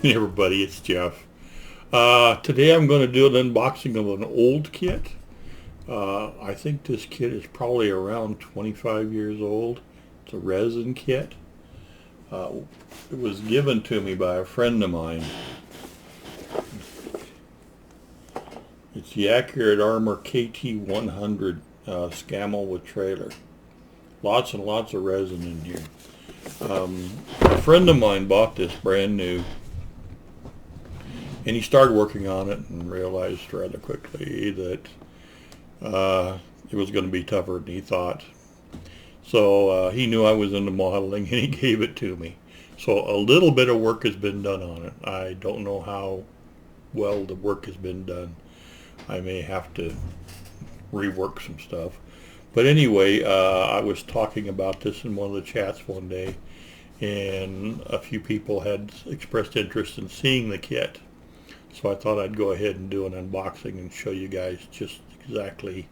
morning, everybody. It's Jeff. Today I'm going to do an unboxing of an old kit. I think this kit is probably around 25 years old. It's a resin kit. It was given to me by a friend of mine. It's the Accurate Armour KT100 Scammell with trailer. Lots and lots of resin in here. A friend of mine bought this brand new, and he started working on it and realized rather quickly that it was going to be tougher than he thought. So he knew I was into modeling, and he gave it to me. So a little bit of work has been done on it. I don't know how well the work has been done. I may have to rework some stuff. But anyway, I was talking about this in one of the chats one day, and a few people had expressed interest in seeing the kit. So I thought I'd go ahead and do an unboxing and show you guys just exactly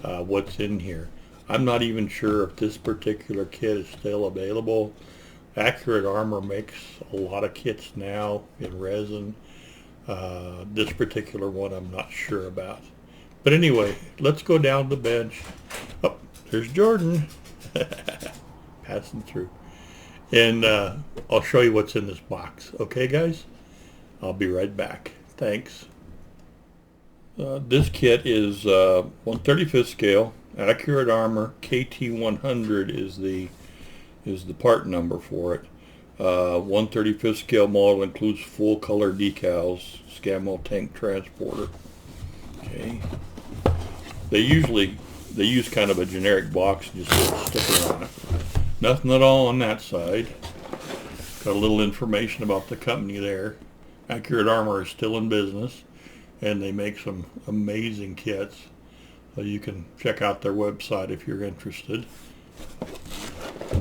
what's in here. I'm not even sure if this particular kit is still available. Accurate Armour makes a lot of kits now in resin. This particular one I'm not sure about. But anyway, let's go down the bench. Oh, there's Jordan passing through. And I'll show you what's in this box. Okay, guys? I'll be right back. Thanks. This kit is 1/35th scale. Accurate Armour KT100 is the part number for it. 1/35th scale model includes full color decals, Scammell tank transporter. Okay. They use kind of a generic box and just put a sticker on it. Nothing at all on that side. Got a little information about the company there. Accurate Armour is still in business, and they make some amazing kits. So you can check out their website if you're interested.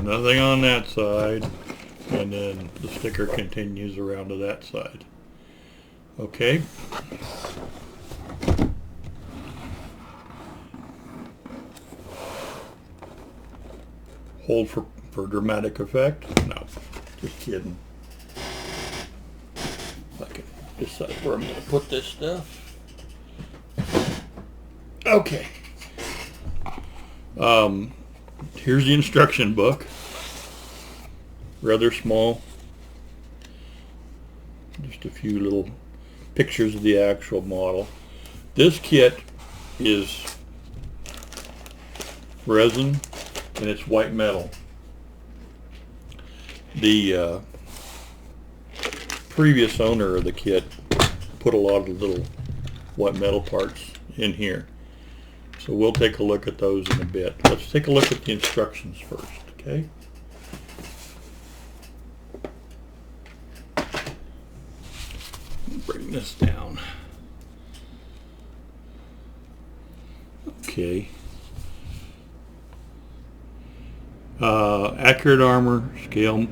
Nothing on that side, and then the sticker continues around to that side. Okay. Hold for dramatic effect? No, just kidding. I can decide where I'm going to put this stuff. Okay. Here's the instruction book. Rather small. Just a few little pictures of the actual model. This kit is resin, and it's white metal. The previous owner of the kit put a lot of little white metal parts in here. So we'll take a look at those in a bit. Let's take a look at the instructions first, okay? Bring this down. Okay. Accurate Armour Scale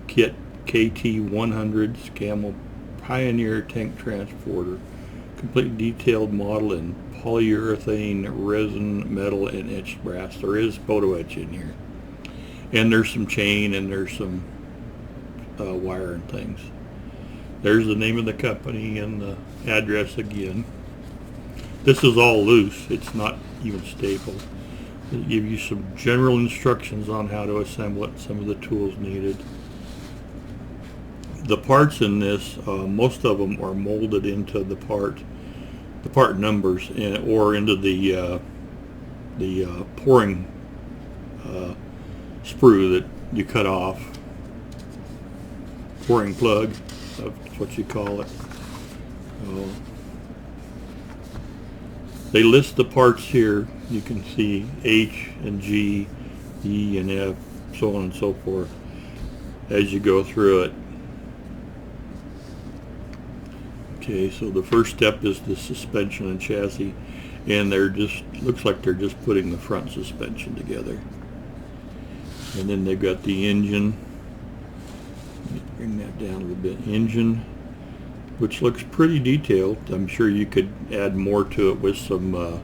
Kit KT100 Scammell Pioneer Tank Transporter. Complete detailed model in polyurethane, resin, metal, and etched brass. There is photo etch in here. And there's some chain, and there's some wire and things. There's the name of the company and the address again. This is all loose. It's not even stapled. They give you some general instructions on how to assemble it, some of the tools needed. The parts in this, most of them are molded into the part numbers, or into the pouring sprue that you cut off. Pouring plug, that's what you call it. They list the parts here. You can see H and G, E and F, so on and so forth, as you go through it. Okay, so the first step is the suspension and chassis, and looks like they're just putting the front suspension together. And then they've got the engine. Let me bring that down a little bit. Engine, which looks pretty detailed. I'm sure you could add more to it with some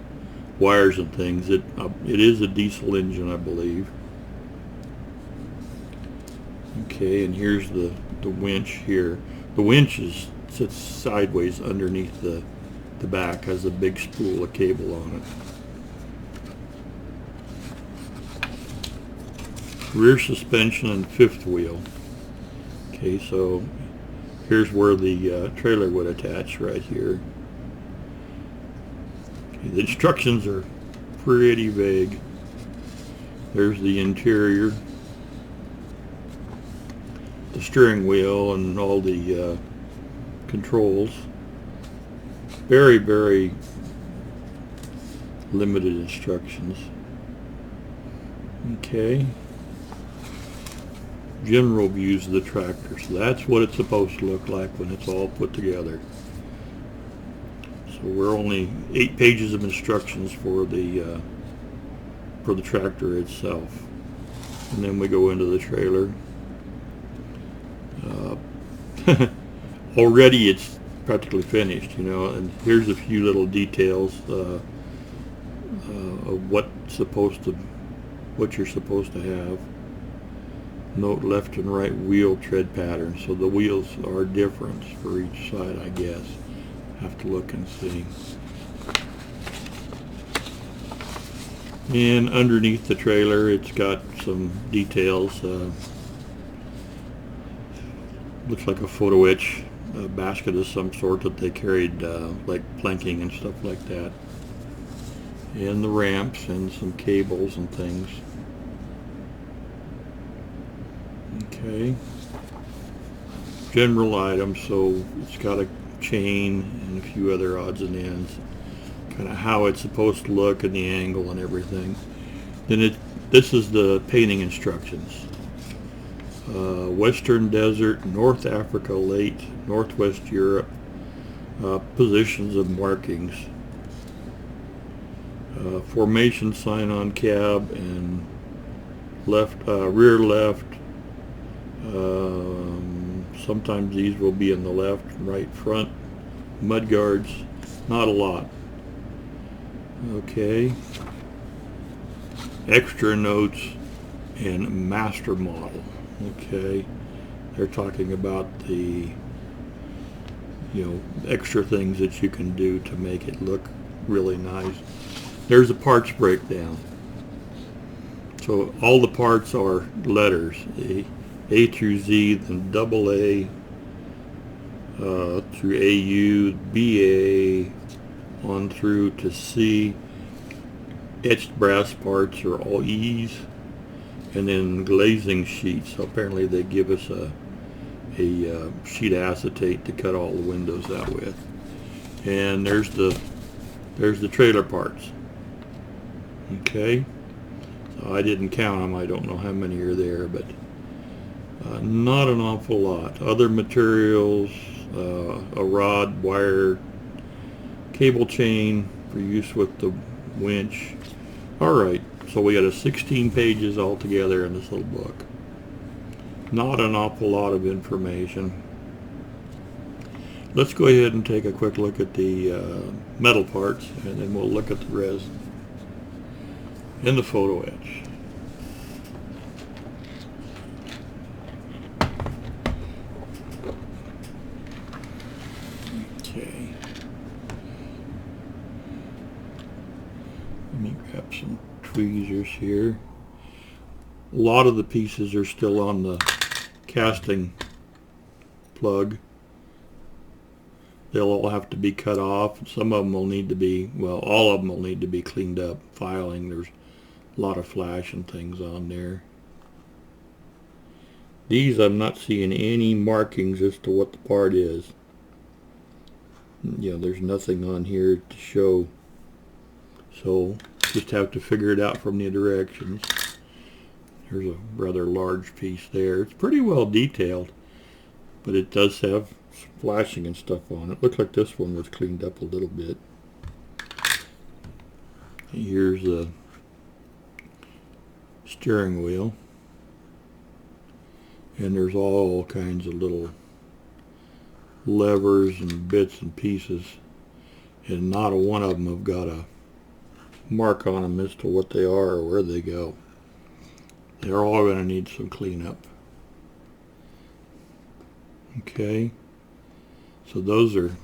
wires and things. It is a diesel engine, I believe. Okay, and here's the winch here. The winch sits sideways underneath the back, has a big spool of cable on it. Rear suspension and fifth wheel. Okay, so here's where the trailer would attach, right here. Okay, the instructions are pretty vague. There's the interior, the steering wheel, and all the controls. Very, very limited instructions. Okay. General views of the tractor. So that's what it's supposed to look like when it's all put together. So we're only 8 pages of instructions for the tractor itself. And then we go into the trailer. Already it's practically finished, you know, and here's a few little details of what you're supposed to have. Note left and right wheel tread pattern, so the wheels are different for each side, I guess. Have to look and see. And underneath the trailer, it's got some details. Looks like a photo etch, a basket of some sort that they carried, like planking and stuff like that. And the ramps and some cables and things. Okay. General items, so it's got a chain and a few other odds and ends. Kind of how it's supposed to look and the angle and everything. Then this is the painting instructions. Western Desert, North Africa late, Northwest Europe, positions of markings, formation sign on cab and rear left. Sometimes these will be in the left and right front. Mud guards, not a lot. Okay. Extra notes and master model. Okay, they're talking about the, you know, extra things that you can do to make it look really nice. There's a parts breakdown. So all the parts are letters, A through Z, then double A through AU, BA on through to C. Etched brass parts are all E's. And then glazing sheets. So apparently they give us a sheet of acetate to cut all the windows out with. And there's the trailer parts. Okay. So I didn't count them. I don't know how many are there, but not an awful lot. Other materials, a rod, wire, cable chain for use with the winch. All right. So we got 16 pages altogether in this little book. Not an awful lot of information. Let's go ahead and take a quick look at the metal parts, and then we'll look at the resin and the photo etch. Okay. Let me grab some tweezers here. A lot of the pieces are still on the casting plug. They'll all have to be cut off. Some of them will need to be, well, all of them will need to be cleaned up. Filing, there's a lot of flash and things on there. These, I'm not seeing any markings as to what the part is. You know, there's nothing on here to show. So just have to figure it out from the directions. There's a rather large piece there. It's pretty well detailed, but it does have some flashing and stuff on it. Looks like this one was cleaned up a little bit. Here's a steering wheel, and there's all kinds of little levers and bits and pieces, and not a one of them have got a mark on them as to what they are or where they go. They're all going to need some cleanup. Okay, So those are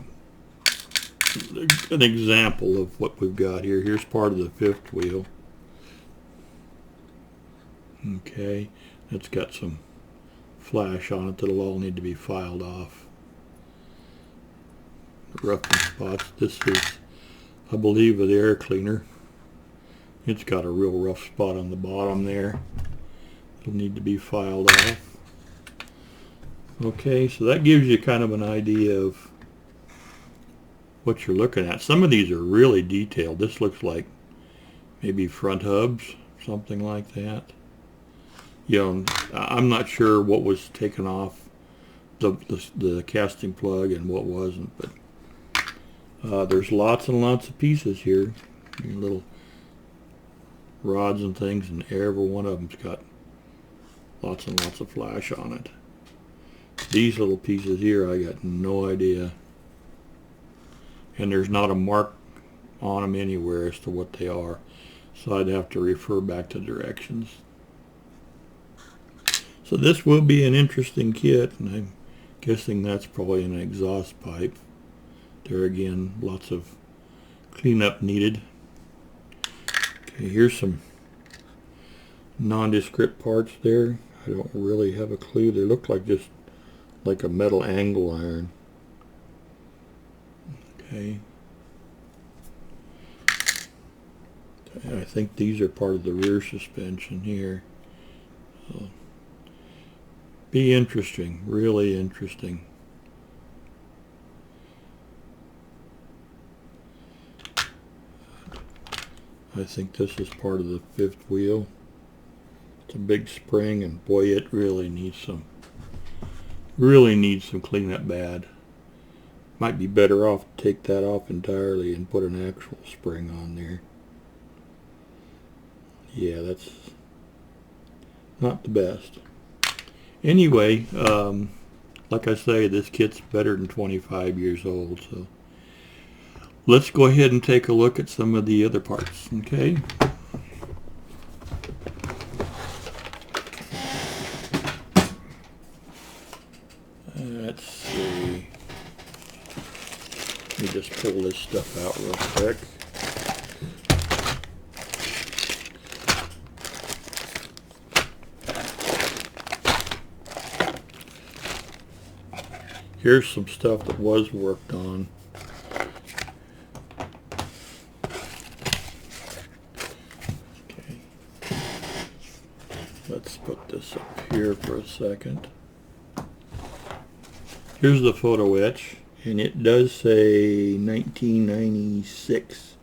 an example of what we've got here. Here's part of the fifth wheel. Okay, it's got some flash on it that'll all need to be filed off. Rough spots. This is, I believe, the air cleaner. It's got a real rough spot on the bottom there. It'll need to be filed off. Okay, so that gives you kind of an idea of what you're looking at. Some of these are really detailed. This looks like maybe front hubs, something like that. You know, I'm not sure what was taken off the casting plug and what wasn't, but there's lots and lots of pieces here. Little rods and things, and every one of them's got lots and lots of flash on it. These little pieces here, I got no idea. And there's not a mark on them anywhere as to what they are. So I'd have to refer back to directions. So this will be an interesting kit, and I'm guessing that's probably an exhaust pipe. There again, lots of cleanup needed. Okay, here's some nondescript parts there. I don't really have a clue. They look like just like a metal angle iron. Okay. I think these are part of the rear suspension here. So, be interesting, really interesting. I think this is part of the fifth wheel. It's a big spring, and boy, it really needs some cleanup bad. Might be better off to take that off entirely and put an actual spring on there. Yeah, that's not the best. Anyway, like I say, this kit's better than 25 years old, so let's go ahead and take a look at some of the other parts, okay? Let's see. Let me just pull this stuff out real quick. Here's some stuff that was worked on. Okay. Let's put this up here for a second. Here's the photo etch, and it does say 1996.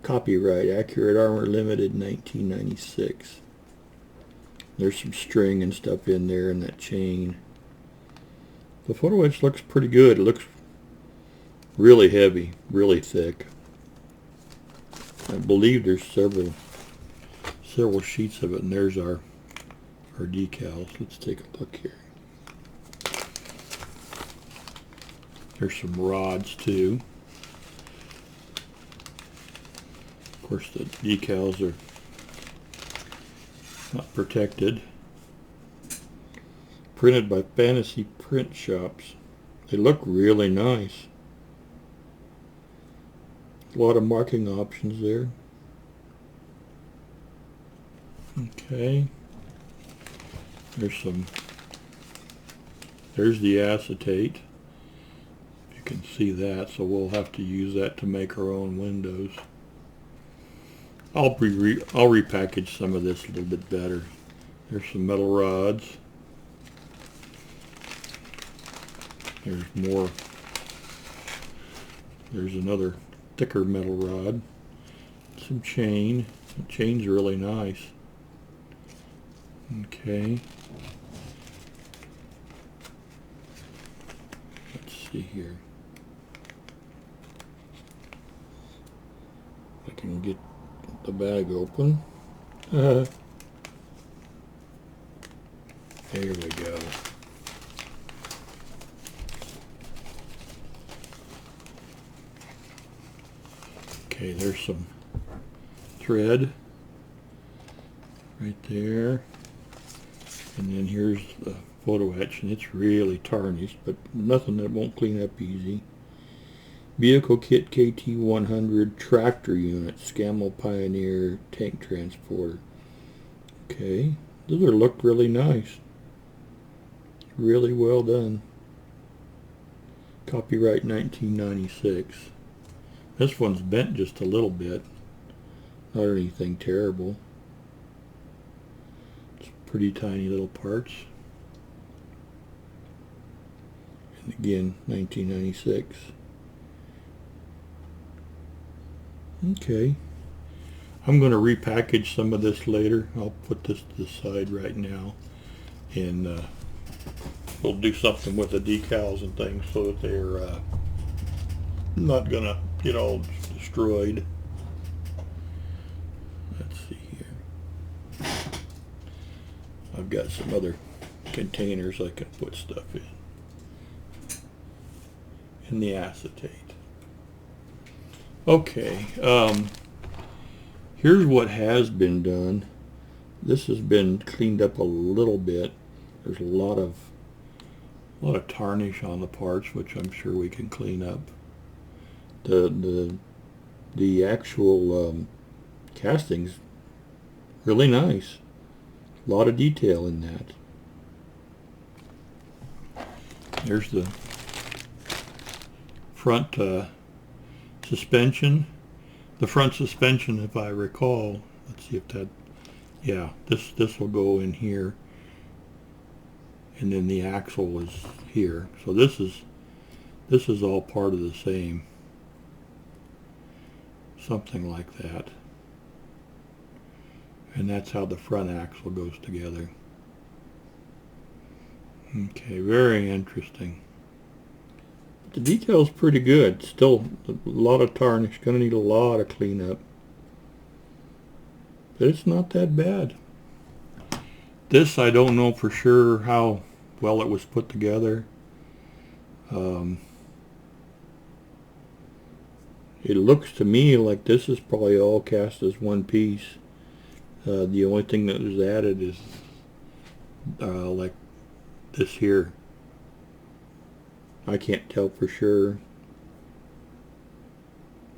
Copyright, Accurate Armour Limited, 1996. There's some string and stuff in there in that chain. The photo etch looks pretty good. It looks really heavy, really thick. I believe there's several sheets of it, and there's our decals. Let's take a look here. There's some rods too. Of course, the decals are not protected. Printed by Fantasy Print Shops. They look really nice. A lot of marking options there. Okay. There's the acetate. You can see that, so we'll have to use that to make our own windows. I'll repackage some of this a little bit better. There's some metal rods. There's more. There's another thicker metal rod. Some chain. The chain's really nice. Okay. Let's see here. I can get the bag open. There we go. Okay, there's some thread right there, and then here's the photo etch, and it's really tarnished, but nothing that won't clean up easy. Vehicle kit KT100 tractor unit, Scammell Pioneer tank transporter. Okay, those are look really nice. Really well done. Copyright 1996. This one's bent just a little bit. Not anything terrible. It's pretty tiny little parts. And again, 1996. Okay. I'm going to repackage some of this later. I'll put this to the side right now. And we'll do something with the decals and things so that they're not going to get all destroyed. Let's see here. I've got some other containers I can put stuff in the acetate. Okay, here's what has been done. This has been cleaned up a little bit. There's a lot of tarnish on the parts, which I'm sure we can clean up. The actual casting's really nice. A lot of detail in that. There's the front suspension. The front suspension, if I recall, let's see if that, yeah, this will go in here, and then the axle is here. So this is all part of the same, something like that. And that's how the front axle goes together. Okay, very interesting. The detail's pretty good. Still a lot of tarnish. Gonna need a lot of cleanup. But it's not that bad. This, I don't know for sure how well it was put together. It looks to me like this is probably all cast as one piece. The only thing that was added is like this here. I can't tell for sure,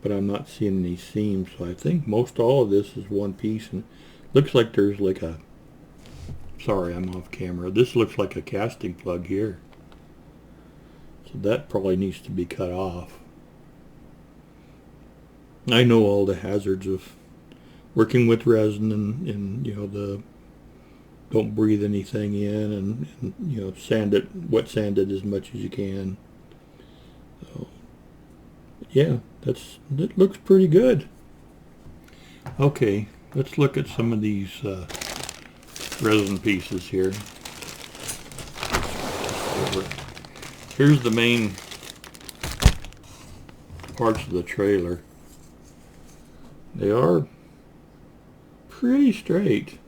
but I'm not seeing any seams, so I think most all of this is one piece, and looks like there's like a, sorry, I'm off camera, this looks like a casting plug here, so that probably needs to be cut off. I know all the hazards of working with resin, and you know, the don't breathe anything in, and you know, sand it, wet sand it as much as you can. So yeah, that looks pretty good. Okay, let's look at some of these resin pieces here. Here's the main parts of the trailer. They are pretty straight.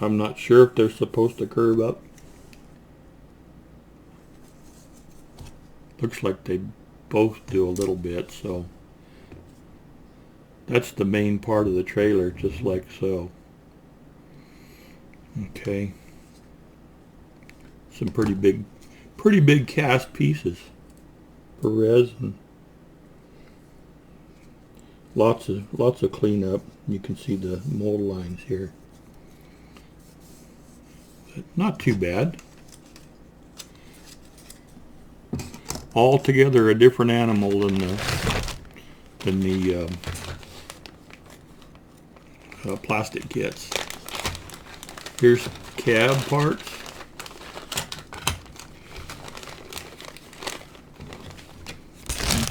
I'm not sure if they're supposed to curve up. Looks like they both do a little bit, so that's the main part of the trailer, just like so. Okay, some pretty big cast pieces for resin. Lots of cleanup. You can see the mold lines here. Not too bad. Altogether a different animal than the plastic kits. Here's cab parts.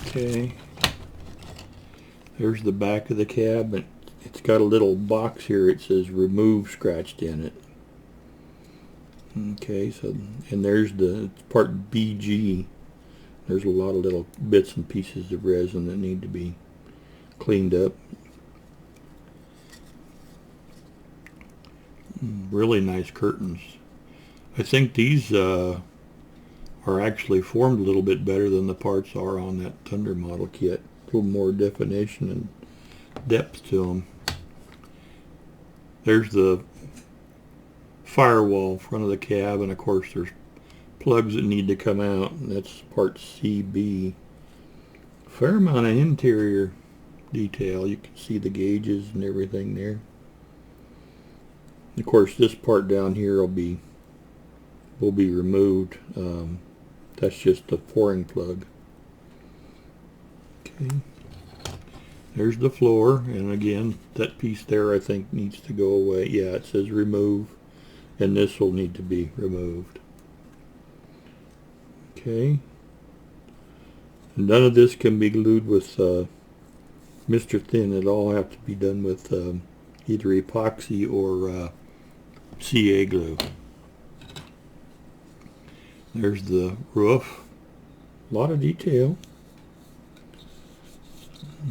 Okay. There's the back of the cab, and it's got a little box here. It says remove scratched in it. Okay, so, and there's the part BG. There's a lot of little bits and pieces of resin that need to be cleaned up. Really nice curtains. I think these are actually formed a little bit better than the parts are on that Thunder model kit. A little more definition and depth to them. There's the firewall front of the cab, and of course there's plugs that need to come out, and that's part CB. Fair amount of interior detail. You can see the gauges and everything there. Of course, this part down here will be removed. That's just the pouring plug. Okay. There's the floor, and again, that piece there I think needs to go away. Yeah, it says remove, and this will need to be removed. Okay. None of this can be glued with Mr. Thin. It'll all have to be done with either epoxy or CA glue. There's the roof. A lot of detail.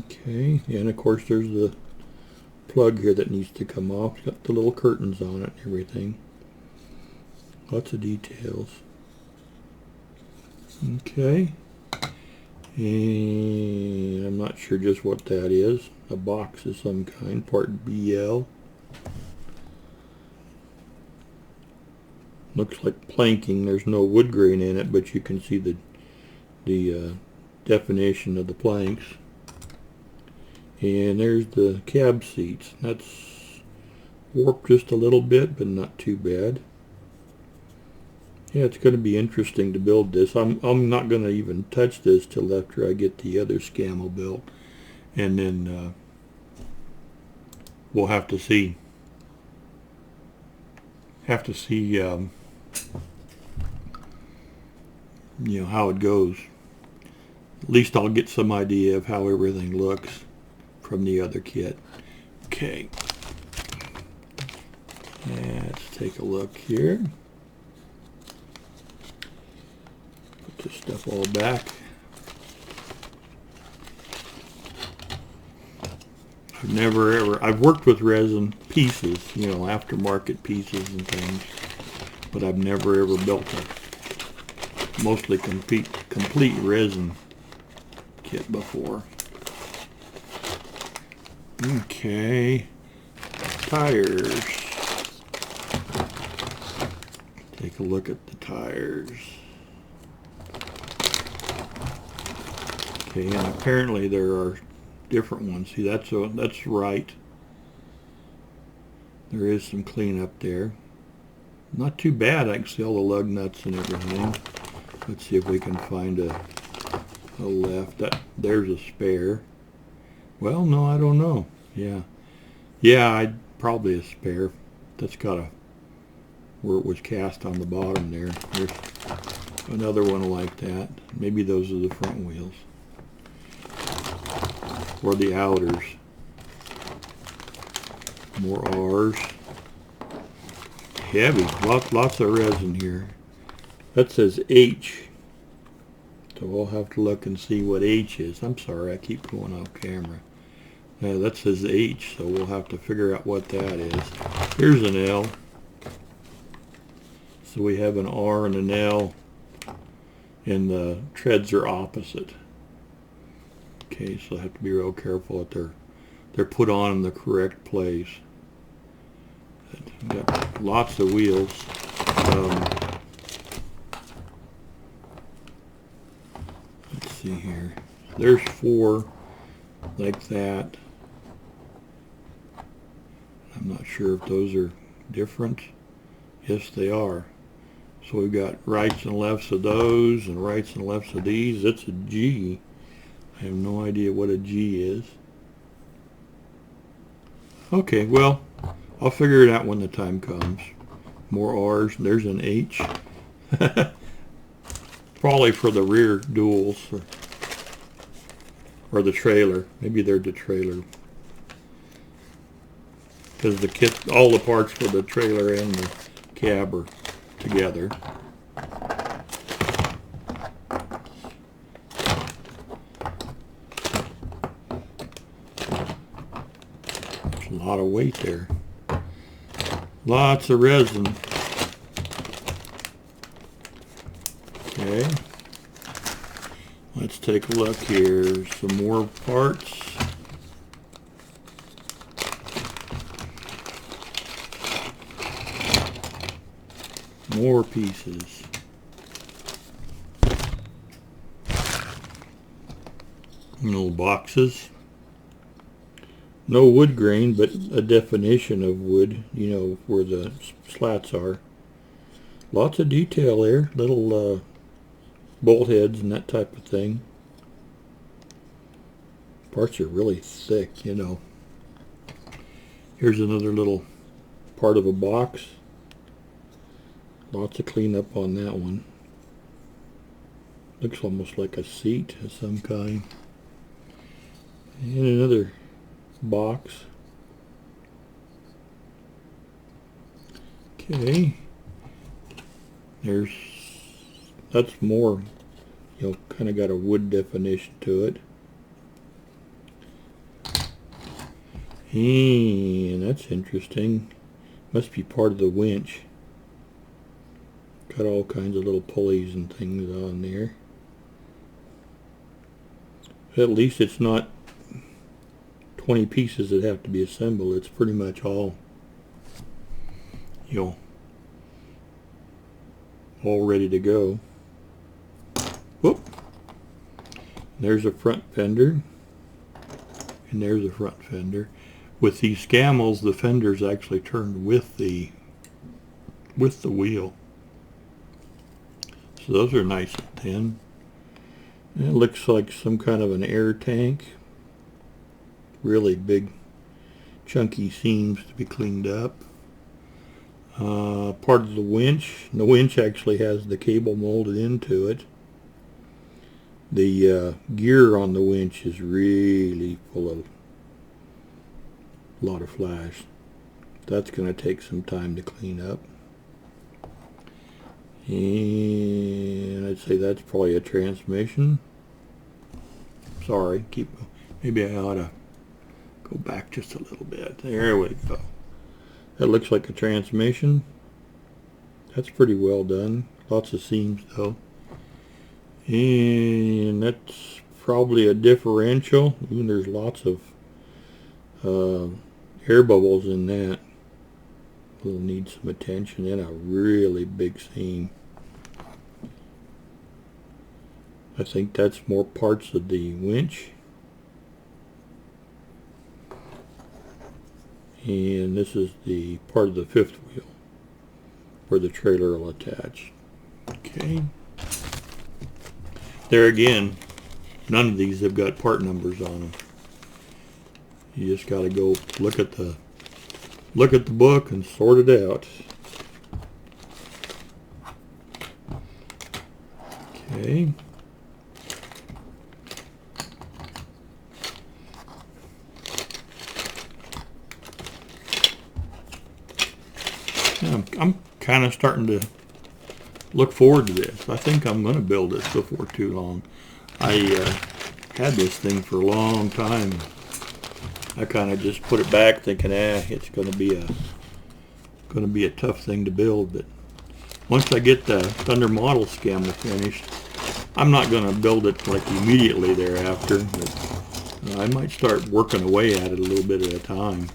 Okay, and of course there's the plug here that needs to come off. It's got the little curtains on it and everything. Lots of details. Okay. And I'm not sure just what that is. A box of some kind, part BL. Looks like planking. There's no wood grain in it, but you can see the definition of the planks. And there's the cab seats. That's warped just a little bit, but not too bad. Yeah, it's going to be interesting to build this. I'm not going to even touch this till after I get the other Scammell built, and then we'll have to see. You know, how it goes. At least I'll get some idea of how everything looks from the other kit. Okay. Let's take a look here. Put this stuff all back. I've worked with resin pieces, you know, aftermarket pieces and things, but I've never ever built a mostly complete resin kit before. Okay, tires. Take a look at the tires. Okay, and apparently there are different ones. See, that's right. There is some cleanup there. Not too bad. I can see all the lug nuts and everything. Let's see if we can find a left. There's a spare. Well, no, I don't know. Yeah, probably a spare. That's got where it was cast on the bottom there. There's another one like that. Maybe those are the front wheels. Or the outers. More R's. Heavy. Lots of resin here. That says H. So we'll have to look and see what H is. I'm sorry, I keep going off camera. That says H, so we'll have to figure out what that is. Here's an L. So we have an R and an L, and the treads are opposite. Okay, so I have to be real careful that they're put on in the correct place. Got lots of wheels. Let's see here. There's 4 like that. I'm not sure if those are different. Yes, they are. So we've got rights and lefts of those and rights and lefts of these. It's a G. I have no idea what a G is. Okay, well, I'll figure it out when the time comes. More R's. There's an H. Probably for the rear duals or the trailer. Maybe they're the trailer. Because the kit, all the parts for the trailer and the cab are together. There's a lot of weight there. Lots of resin. Okay. Let's take a look here. Some more parts. More pieces. Little boxes. No wood grain, but a definition of wood, you know, where the slats are. Lots of detail there. Little bolt heads and that type of thing. Parts are really thick, you know. Here's another little part of a box. Lots of cleanup on that one. Looks almost like a seat of some kind. And another box. Okay. That's more, you know, kind of got a wood definition to it. And that's interesting. Must be part of the winch. Got all kinds of little pulleys and things on there. At least it's not 20 pieces that have to be assembled. It's pretty much all, you know, all ready to go. Whoop. There's a front fender. And there's a front fender. With these Scammells, the fender's actually turned with the wheel. So those are nice and thin. And it looks like some kind of an air tank. Really big, chunky seams to be cleaned up. Part of the winch. The winch actually has the cable molded into it. The gear on the winch is really full of a lot of flash. That's going to take some time to clean up. And I'd say that's probably a transmission. Sorry, maybe I ought to go back just a little bit. There we go. That looks like a transmission. That's pretty well done. Lots of seams though. And that's probably a differential. Ooh, there's lots of air bubbles in that. Will need some attention, and a really big seam. I think that's more parts of the winch. And this is the part of the fifth wheel where the trailer will attach. Okay. There again, none of these have got part numbers on them. You just got to go look at the book and sort it out. Okay. I'm kind of starting to look forward to this. I think I'm going to build this before too long. I had this thing for a long time. I kind of just put it back thinking, it's going to be a tough thing to build. But once I get the Thunder model Scammell finished, I'm not going to build it like immediately thereafter. But I might start working away at it a little bit at a time.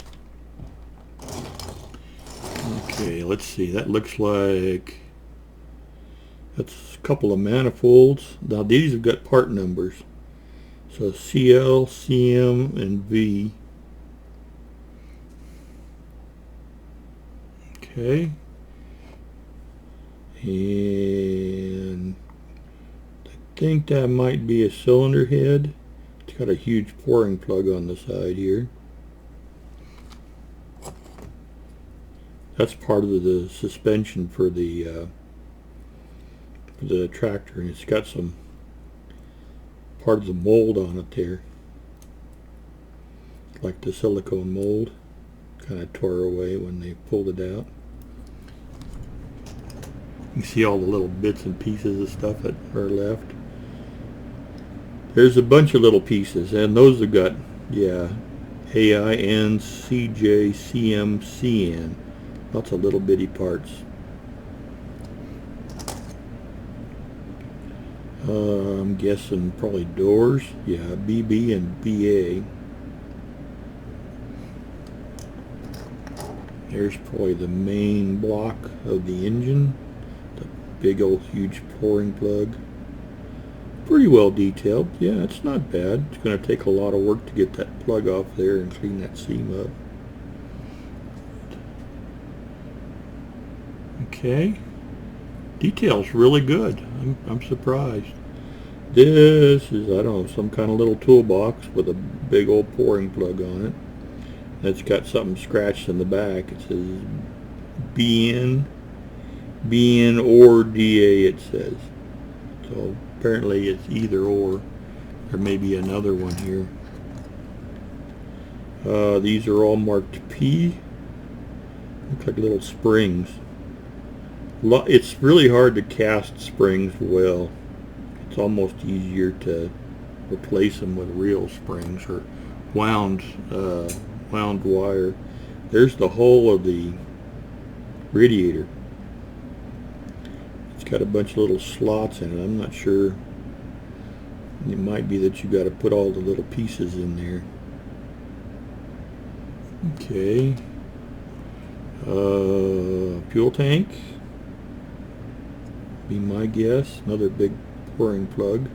Okay, let's see. That looks like that's a couple of manifolds. Now these have got part numbers. So CL, CM, and V. Okay. And I think that might be a cylinder head. It's got a huge pouring plug on the side here. That's part of the suspension for the tractor, and it's got some part of the mold on it there, like the silicone mold. Kind of tore away when they pulled it out. You can see all the little bits and pieces of stuff that are left. There's a bunch of little pieces, and those have got, yeah, AIN, CJ, CM, CN. Lots of little bitty parts. I'm guessing probably doors. Yeah, BB and BA. There's probably the main block of the engine. big old huge pouring plug. Pretty well detailed. Yeah, it's not bad. It's going to take a lot of work to get that plug off there and clean that seam up. Okay. Detail's really good. I'm surprised. This is, I don't know, some kind of little toolbox with a big old pouring plug on it. It's got something scratched in the back. It says BN or DA, it says. So apparently it's either or. There may be another one here. These are all marked P. Look like little springs. It's really hard to cast springs well. It's almost easier to replace them with real springs or wound wire. There's the hole of the radiator. It's got a bunch of little slots in it. I'm not sure. It might be that you got to put all the little pieces in there. Okay. Fuel tank. Be my guess. Another big pouring plug.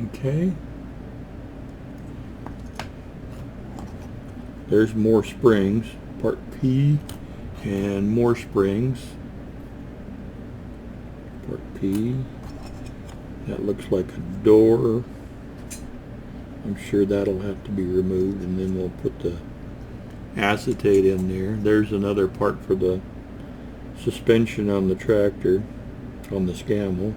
Okay. There's more springs. Part P and more springs. Part P. That looks like a door. I'm sure that'll have to be removed, and then we'll put the acetate in there. There's another part for the suspension on the tractor, on the Scammell.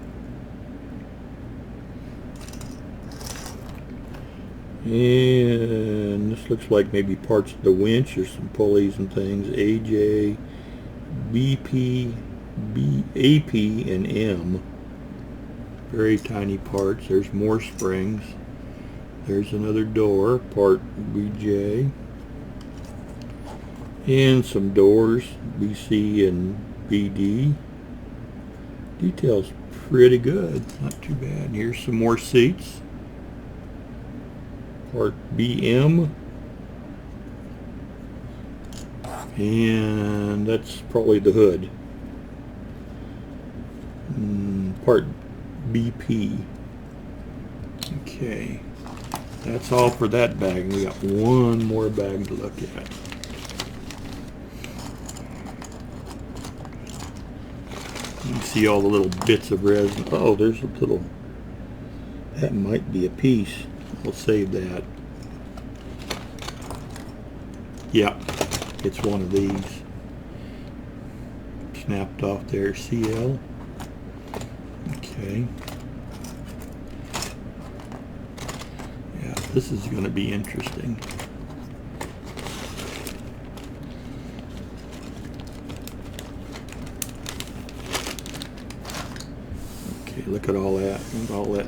And this looks like maybe parts of the winch or some pulleys and things. AJ, BP, AP, and M. Very tiny parts. There's more springs. There's another door, part BJ. And some doors, BC and BD. Detail's pretty good, not too bad. Here's some more seats. Part BM. And that's probably the hood. Part BP. Okay. That's all for that bag. We got one more bag to look at. You can see all the little bits of resin. Oh, there's a little, that might be a piece. We'll save that. Yeah, it's one of these. Snapped off there, CL. Okay. Yeah, this is going to be interesting. Okay, look at all that. Look at all that.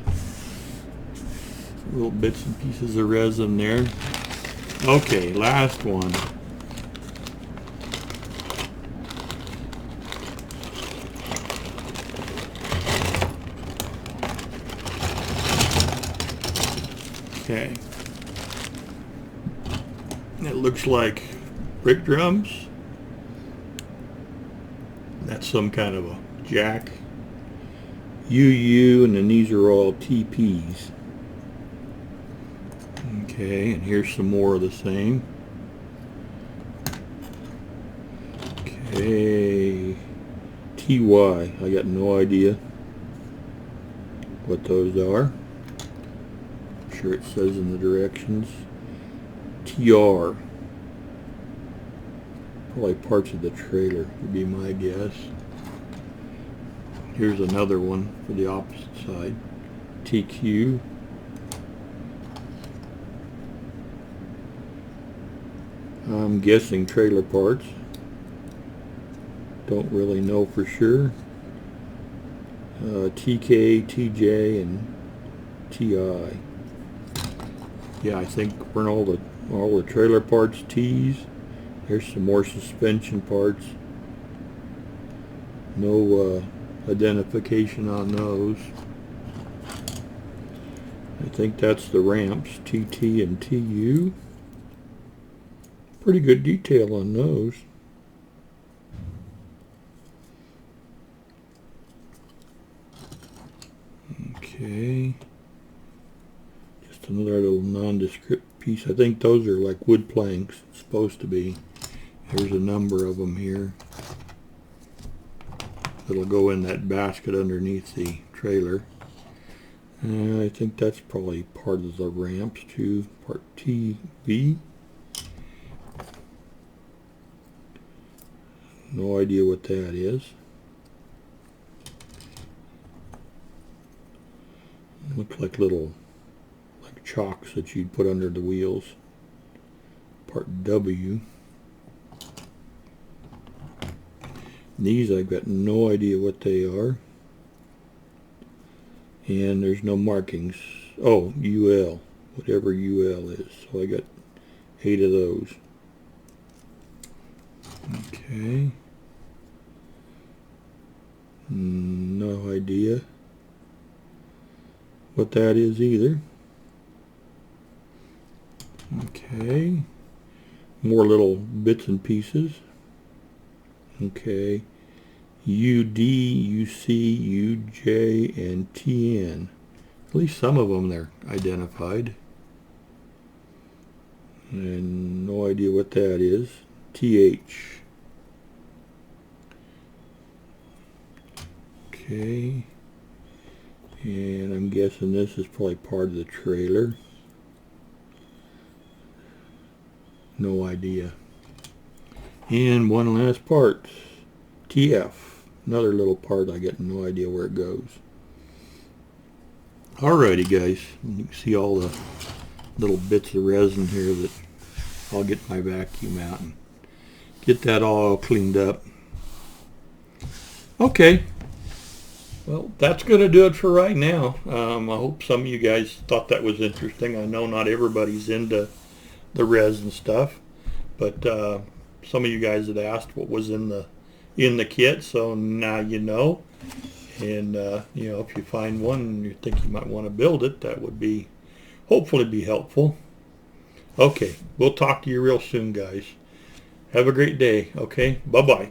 Little bits and pieces of resin there. Okay, last one. Okay. It looks like brake drums. That's some kind of a jack. UU, and then these are all TPs. Okay, and here's some more of the same. Okay, TY, I got no idea what those are. I'm sure it says in the directions. TR, probably parts of the trailer would be my guess. Here's another one for the opposite side. TQ. I'm guessing trailer parts. Don't really know for sure. TK, TJ, and TI. Yeah, I think we're all the trailer parts T's. There's some more suspension parts. No identification on those. I think that's the ramps, TT and TU. Pretty good detail on those. It's another little nondescript piece. I think those are like wood planks. It's supposed to be. There's a number of them here. It'll go in that basket underneath the trailer. I think that's probably part of the ramps too. Part TV. No idea what that is. Looks like little chocks that you'd put under the wheels. Part W. These I've got no idea what they are. And there's no markings. Oh, UL. Whatever UL is. So I got 8 of those. Okay. No idea what that is either. Okay. More little bits and pieces. Okay. UD, UC, UJ, and TN. At least some of them they're identified. And no idea what that is. TH. Okay. And I'm guessing this is probably part of the trailer. No idea. And one last part. TF. Another little part. I got no idea where it goes. Alrighty guys. You can see all the little bits of resin here that I'll get my vacuum out and get that all cleaned up. Okay. Well, that's going to do it for right now. I hope some of you guys thought that was interesting. I know not everybody's into the resin stuff, but some of you guys had asked what was in the kit, so now you know. And you know, if you find one and you think you might want to build it, that would be hopefully be helpful. Okay, we'll talk to you real soon, guys. Have a great day. Okay, bye-bye.